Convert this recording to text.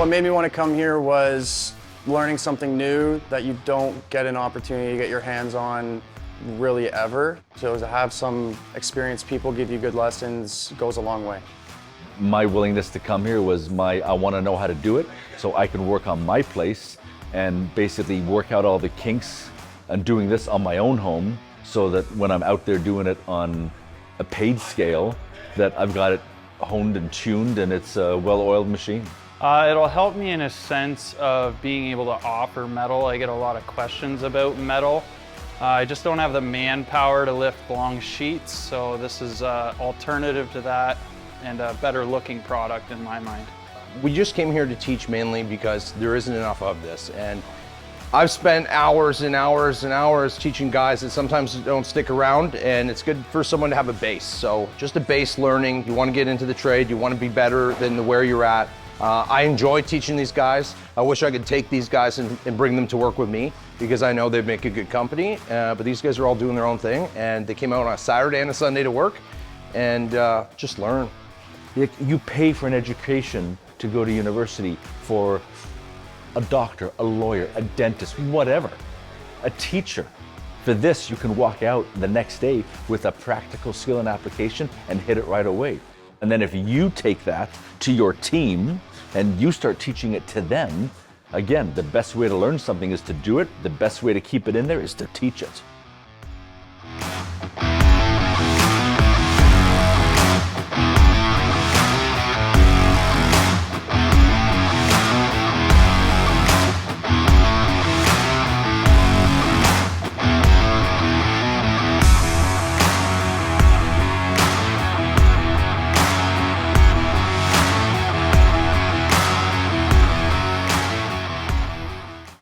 What made me want to come here was learning something new that you don't get an opportunity to get your hands on really ever. So to have some experienced people give you good lessons goes a long way. My willingness to come here was I want to know how to do it so I can work on my place and basically work out all the kinks and doing this on my own home so that when I'm out there doing it on a paid scale, that I've got it honed and tuned and it's a well-oiled machine. It'll help me in a sense of being able to offer metal. I get a lot of questions about metal. I just don't have the manpower to lift long sheets, so this is an alternative to that and a better looking product in my mind. We just came here to teach mainly because there isn't enough of this, and I've spent hours and hours and hours teaching guys that sometimes don't stick around, and it's good for someone to have a base. So just a base learning. You want to get into the trade, you want to be better than where you're at. I enjoy teaching these guys. I wish I could take these guys and bring them to work with me because I know they'd make a good company, but these guys are all doing their own thing, and they came out on a Saturday and a Sunday to work and just learn. You pay for an education to go to university for a doctor, a lawyer, a dentist, whatever, a teacher. For this, you can walk out the next day with a practical skill and application and hit it right away. And then if you take that to your team and you start teaching it to them, again, the best way to learn something is to do it. The best way to keep it in there is to teach it.